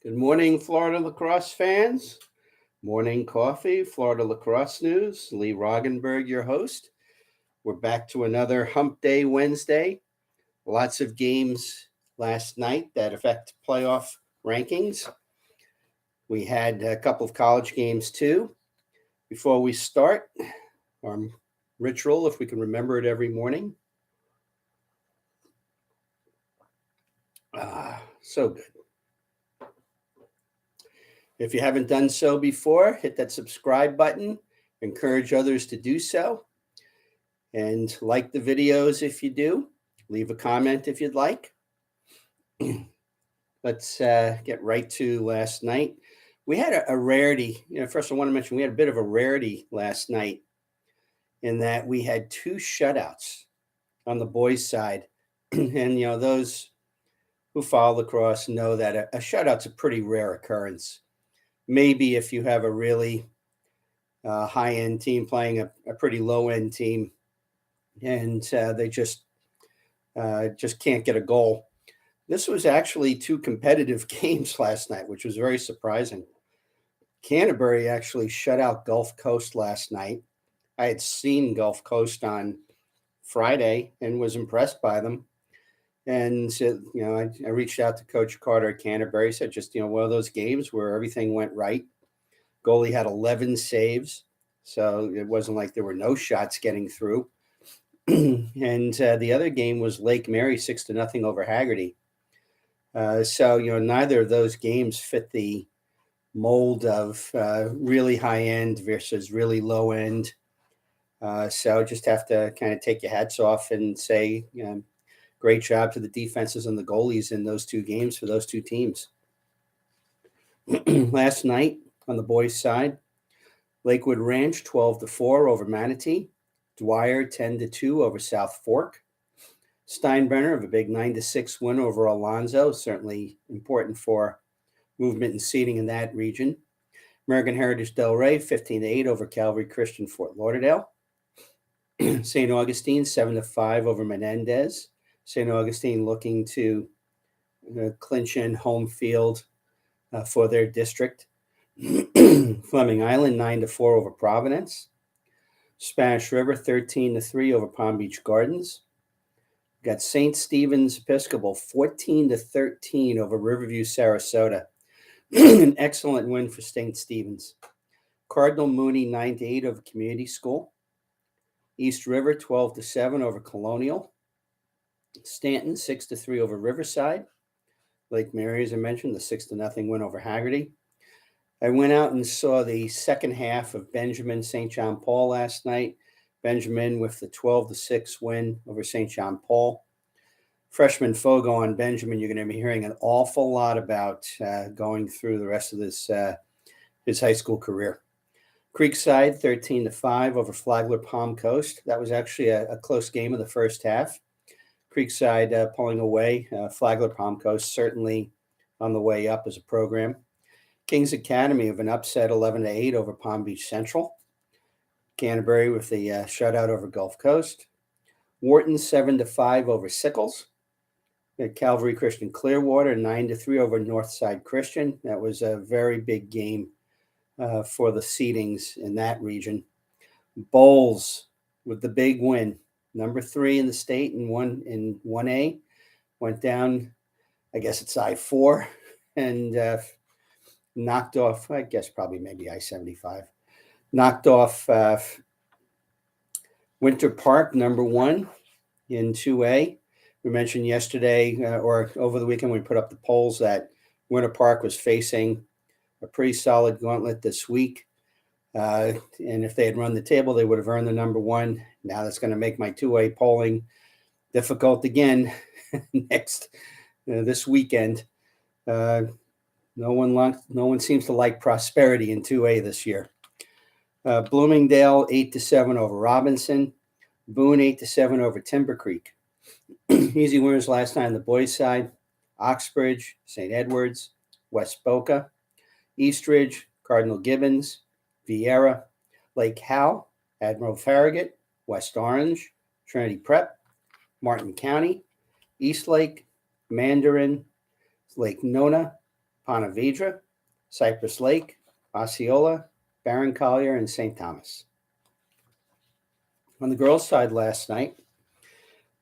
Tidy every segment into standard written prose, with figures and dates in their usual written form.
Good morning, Florida lacrosse fans. Morning coffee, Florida lacrosse news. Lee Roggenberg, your host. We're back to another Hump Day Wednesday. Lots of games last night that affect playoff rankings. We had a couple of college games too. Before we start, our ritual, if we can remember it every morning. So good. If you haven't done so before, hit that subscribe button. Encourage others to do so. And like the videos if you do. Leave a comment if you'd like. Let's get right to last night. We had a rarity. First I want to mention we had a bit of a rarity last night in that we had two shutouts on the boys' side. And, those who follow lacrosse know that a shutout's a pretty rare occurrence. Maybe if you have a really high-end team playing a pretty low-end team and they just can't get a goal. This was actually two competitive games last night, which was very surprising. Canterbury actually shut out Gulf Coast last night. I had seen Gulf Coast on Friday and was impressed by them. And, I reached out to Coach Carter at Canterbury, said just, one of those games where everything went right. Goalie had 11 saves, so it wasn't like there were no shots getting through. And the other game was Lake Mary 6-0 over Haggerty. So, neither of those games fit the mold of really high end versus really low end. So just have to kind of take your hats off and say, great job to the defenses and the goalies in those two games for those two teams. Last night on the boys' side, Lakewood Ranch 12-4 over Manatee. Dwyer 10-2 over South Fork. Steinbrenner of a big 9-6 win over Alonzo, certainly important for movement and seating in that region. American Heritage Delray 15-8 over Calvary Christian Fort Lauderdale. St. Augustine 7-5 over Menendez. St. Augustine looking to clinch in home field for their district. Fleming Island 9-4 over Providence. Spanish River 13-3 over Palm Beach Gardens. We've got St. Stephen's Episcopal 14-13 over Riverview Sarasota. An excellent win for St. Stephen's. Cardinal Mooney 9-8 over Community School. East River 12-7 over Colonial. Stanton 6-3 over Riverside. Lake Mary, as I mentioned, the 6-0 win over Haggerty. I went out and saw the second half of Benjamin St. John Paul last night. Benjamin with the 12-6 win over St. John Paul. Freshman Fogo on Benjamin, you're going to be hearing an awful lot about going through the rest of this his high school career. Creekside 13-5 over Flagler Palm Coast. That was actually a close game of the first half. Creekside pulling away. Flagler Palm Coast certainly on the way up as a program. Kings Academy of an upset 11-8 over Palm Beach Central. Canterbury with the shutout over Gulf Coast. Wharton 7-5 over Sickles. Calvary Christian Clearwater 9-3 over Northside Christian. That was a very big game for the seedings in that region. Bowles with the big win, number 3 in the state and one in 1A, went down, I guess it's I-4, and knocked off, I guess probably maybe I-75, knocked off Winter Park, number 1 in 2A. We mentioned yesterday or over the weekend, we put up the polls that Winter Park was facing a pretty solid gauntlet this week. And if they had run the table, they would have earned the number 1. Now that's going to make my 2A polling difficult again this weekend. No one seems to like prosperity in 2A this year. Bloomingdale 8-7 over Robinson. Boone 8-7 over Timber Creek. Easy winners last night on the boys' side: Oxbridge, St. Edwards, West Boca, Eastridge, Cardinal Gibbons, Vieira, Lake Howe, Admiral Farragut, West Orange, Trinity Prep, Martin County, East Lake, Mandarin, Lake Nona, Ponte Vedra, Cypress Lake, Osceola, Barron Collier, and St. Thomas. On the girls' side last night,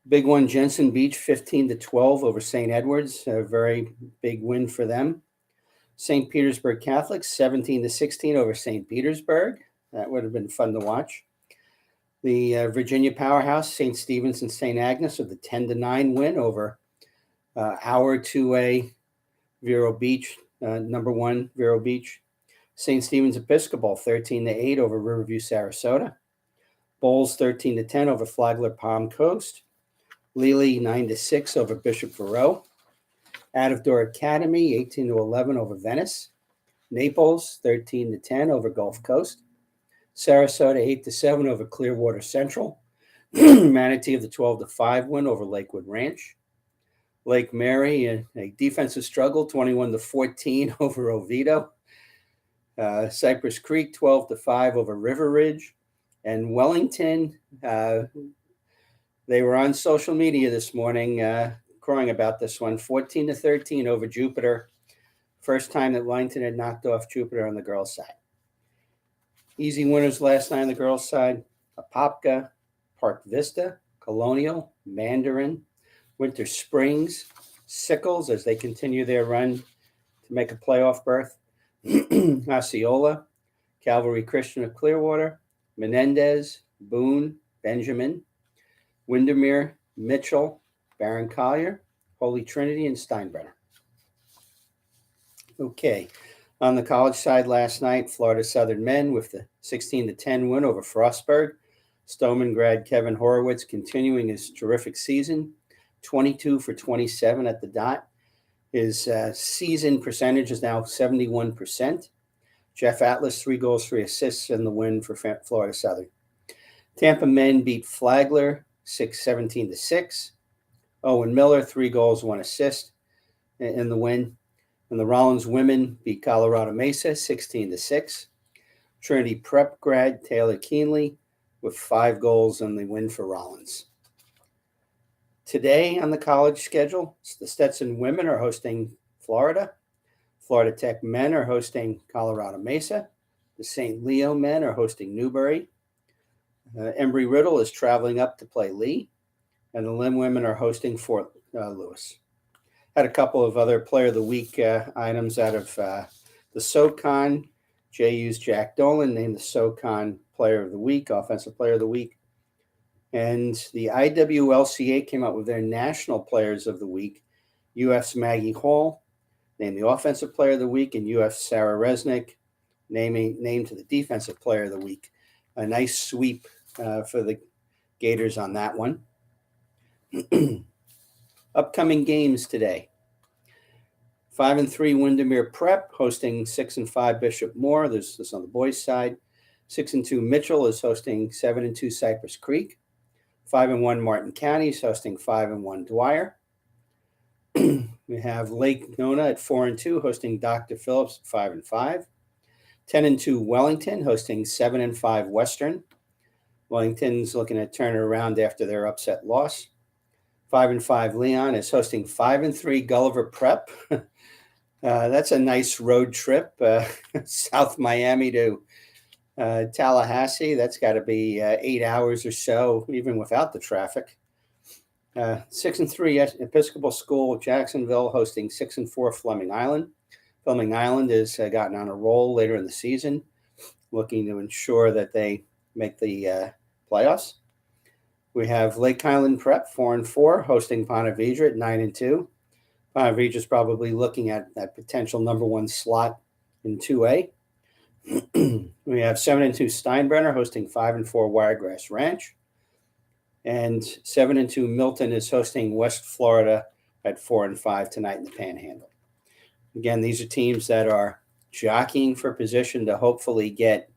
big one, Jensen Beach 15-12 over St. Edwards, a very big win for them. St. Petersburg Catholics 17-16 over St. Petersburg. That would have been fun to watch. The Virginia powerhouse, St. Stephen's and St. Agnes, with the 10-9 win over our 2A Vero Beach, number 1 Vero Beach. St. Stephen's Episcopal 13-8 over Riverview, Sarasota. Bowles 13-10 over Flagler Palm Coast. Lely 9-6 over Bishop Verot. Out of Door Academy 18-11 over Venice. Naples 13-10 over Gulf Coast. Sarasota 8-7 over Clearwater Central. Manatee of the 12-5 win over Lakewood Ranch. Lake Mary, a defensive struggle, 21-14 over Oviedo. Cypress Creek 12-5 over River Ridge. And Wellington, they were on social media this morning crowing about this one, 14-13 over Jupiter. First time that Wellington had knocked off Jupiter on the girls' side. Easy winners last night on the girls' side: Apopka, Park Vista, Colonial, Mandarin, Winter Springs, Sickles as they continue their run to make a playoff berth, Osceola, Calvary Christian of Clearwater, Menendez, Boone, Benjamin, Windermere, Mitchell, Barron Collier, Holy Trinity, and Steinbrenner. Okay, on the college side last night, Florida Southern men with the 16-10 win over Frostburg. Stoneman grad Kevin Horowitz continuing his terrific season, 22 for 27 at the dot. His season percentage is now 71%. Jeff Atlas, 3 goals, 3 assists in the win for Florida Southern. Tampa men beat Flagler 17-6. Owen Miller, 3 goals, 1 assist in the win. And the Rollins women beat Colorado Mesa 16-6. Trinity Prep grad Taylor Keenley with 5 goals in the win for Rollins. Today on the college schedule, the Stetson women are hosting Florida. Florida Tech men are hosting Colorado Mesa. The St. Leo men are hosting Newberry. Embry-Riddle is traveling up to play Lee. And the Lim women are hosting Fort Lewis. Had a couple of other Player of the Week items out of the SoCon. JU's Jack Dolan named the SoCon Player of the Week, Offensive Player of the Week. And the IWLCA came out with their National Players of the Week. UF's Maggie Hall named the Offensive Player of the Week, and UF's Sarah Resnick named to the Defensive Player of the Week. A nice sweep for the Gators on that one. Upcoming games today. 5-3 Windermere Prep hosting 6-5 Bishop Moore. There's this on the boys' side. 6-2 Mitchell is hosting 7-2 Cypress Creek. 5-1 Martin County is hosting 5-1 Dwyer. We have Lake Nona at 4-2 hosting Dr. Phillips at 5-5. 10-2 Wellington hosting 7-5 Western. Wellington's looking to turn it around after their upset loss. 5-5 Leon is hosting 5-3 Gulliver Prep. That's a nice road trip, South Miami to Tallahassee. That's got to be 8 hours or so, even without the traffic. 6-3 Episcopal School Jacksonville hosting 6-4 Fleming Island. Fleming Island has gotten on a roll later in the season, looking to ensure that they make the playoffs. We have Lake Highland Prep 4-4 hosting Ponte Vedra at 9-2. Ponte Vedra is probably looking at that potential number 1 slot in 2A. We have 7-2 Steinbrenner hosting 5-4 Wiregrass Ranch. And 7-2 Milton is hosting West Florida at 4-5 tonight in the Panhandle. Again, these are teams that are jockeying for position to hopefully get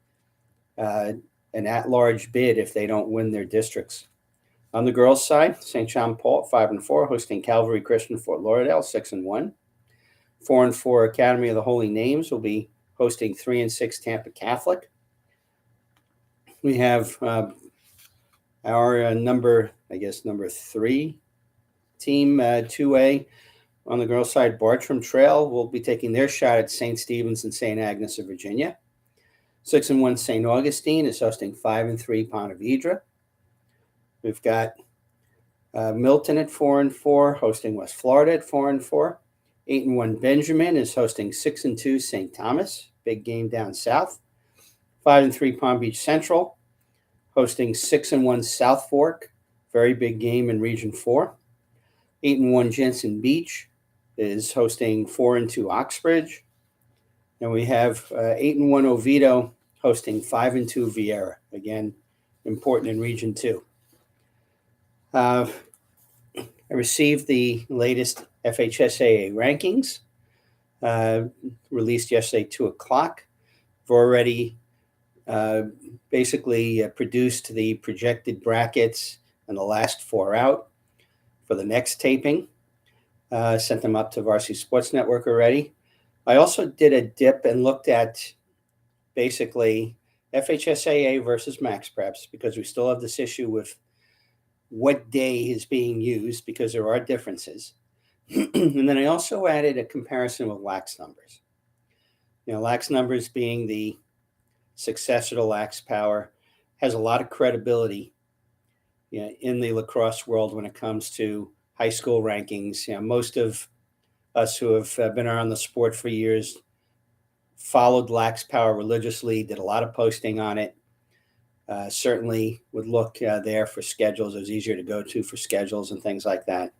an at-large bid if they don't win their districts. On the girls' side, St. John Paul 5-4 hosting Calvary Christian Fort Lauderdale 6-1. 4-4 Academy of the Holy Names will be hosting 3-6 Tampa Catholic. We have our number 3 team, 2A, On the girls' side, Bartram Trail will be taking their shot at St. Stephen's and St. Agnes of Virginia. 6-1 St. Augustine is hosting 5-3 Ponte Vedra. We've got Milton at 4-4, hosting West Florida at 4-4. 8-1 Benjamin is hosting 6-2 St. Thomas, big game down south. 5-3 Palm Beach Central, hosting 6-1 South Fork, very big game in Region 4. 8-1 Jensen Beach is hosting 4-2 Oxbridge. And we have 8-1 Oviedo hosting 5-2 Vieira, again, important in Region 2. I received the latest FHSAA rankings, released yesterday, 2 o'clock. We've already basically produced the projected brackets and the last 4 out for the next taping. Sent them up to Varsity Sports Network already. I also did a dip and looked at basically FHSAA versus Max Preps, because we still have this issue with what day is being used, because there are differences. And then I also added a comparison with lax numbers. Lax numbers being the successor to lax power, has a lot of credibility in the lacrosse world when it comes to high school rankings. Most of us who have been around the sport for years followed lax power religiously, did a lot of posting on it. Certainly would look there for schedules. It was easier to go to for schedules and things like that.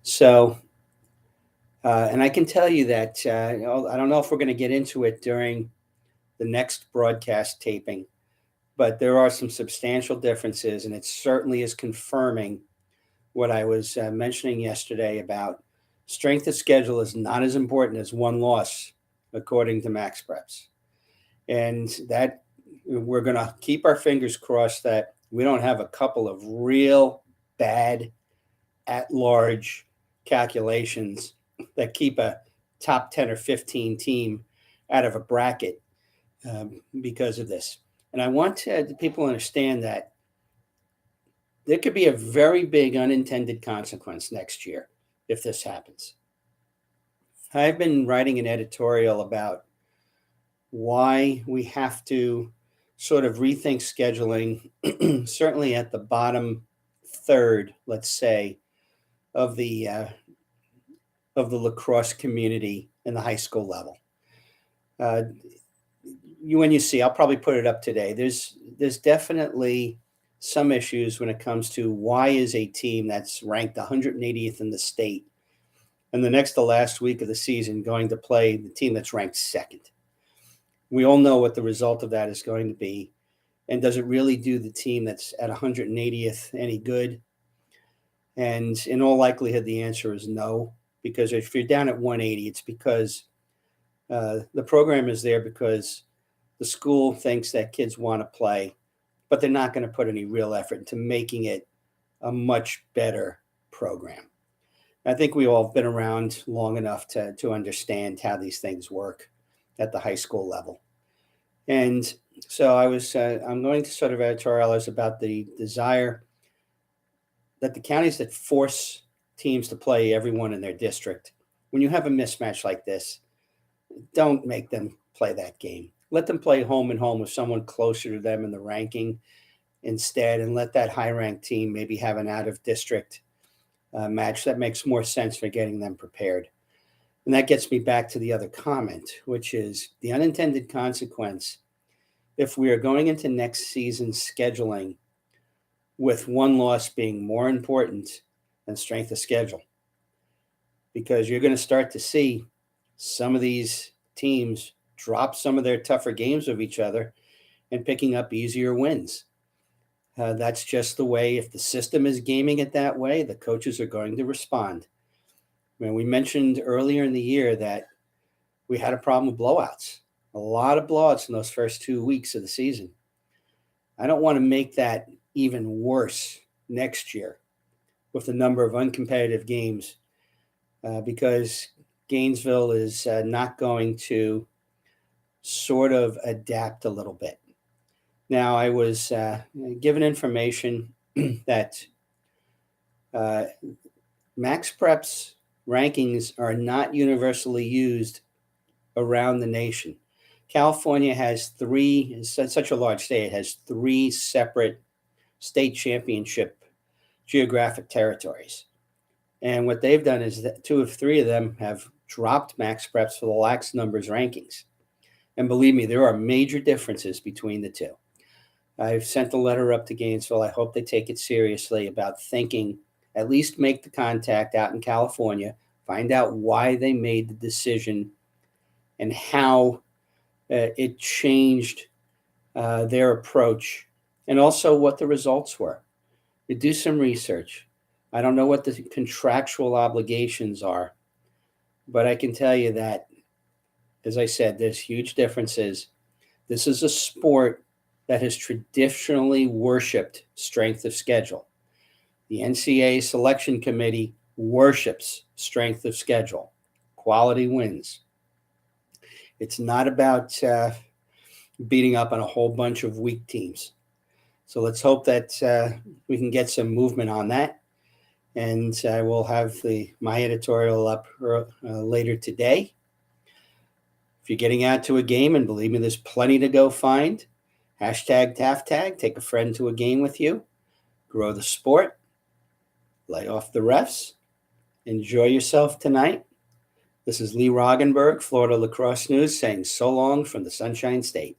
So, and I can tell you that, I don't know if we're going to get into it during the next broadcast taping, but there are some substantial differences, and it certainly is confirming what I was mentioning yesterday about strength of schedule is not as important as one loss, according to Max Preps. And that we're going to keep our fingers crossed that we don't have a couple of real bad at-large calculations that keep a top 10 or 15 team out of a bracket because of this. And I want people to understand that there could be a very big unintended consequence next year if this happens. I've been writing an editorial about why we have to sort of rethink scheduling, certainly at the bottom third, let's say, of the lacrosse community in the high school level. When you see, I'll probably put it up today. There's definitely some issues when it comes to why is a team that's ranked 180th in the state and the next to last week of the season going to play the team that's ranked second. We all know what the result of that is going to be. And does it really do the team that's at 180th any good? And in all likelihood, the answer is no, because if you're down at 180, it's because the program is there because the school thinks that kids want to play, but they're not going to put any real effort into making it a much better program. I think we all have been around long enough to understand how these things work at the high school level. And so I'm going to sort of editorialize about the desire that the counties that force teams to play everyone in their district, when you have a mismatch like this, don't make them play that game. Let them play home and home with someone closer to them in the ranking instead, and let that high-ranked team maybe have an out-of-district match that makes more sense for getting them prepared. And that gets me back to the other comment, which is the unintended consequence if we are going into next season's scheduling with one loss being more important than strength of schedule. Because you're going to start to see some of these teams drop some of their tougher games of each other and picking up easier wins. That's just the way, if the system is gaming it that way, the coaches are going to respond. We mentioned earlier in the year that we had a problem with blowouts, a lot of blowouts in those first 2 weeks of the season. I don't want to make that even worse next year with the number of uncompetitive games because Gainesville is not going to sort of adapt a little bit. Now, I was given information that Max Preps rankings are not universally used around the nation. California has three, it's such a large state, it has three separate state championship geographic territories. And what they've done is that two of three of them have dropped max preps for the lax numbers rankings. And believe me, there are major differences between the two. I've sent a letter up to Gainesville. I hope they take it seriously about thinking, at least make the contact out in California, find out why they made the decision and how it changed their approach, and also what the results were. You do some research. I don't know what the contractual obligations are, but I can tell you that, as I said, there's huge differences. This is a sport that has traditionally worshiped strength of schedule. The NCAA selection committee worships strength of schedule. Quality wins. It's not about beating up on a whole bunch of weak teams. So let's hope that we can get some movement on that. And we'll have my editorial up later today. If you're getting out to a game, and believe me, there's plenty to go find, hashtag #TAFTAG, take a friend to a game with you, grow the sport, lay off the refs, enjoy yourself tonight. This is Lee Roggenberg, Florida Lacrosse News, saying so long from the Sunshine State.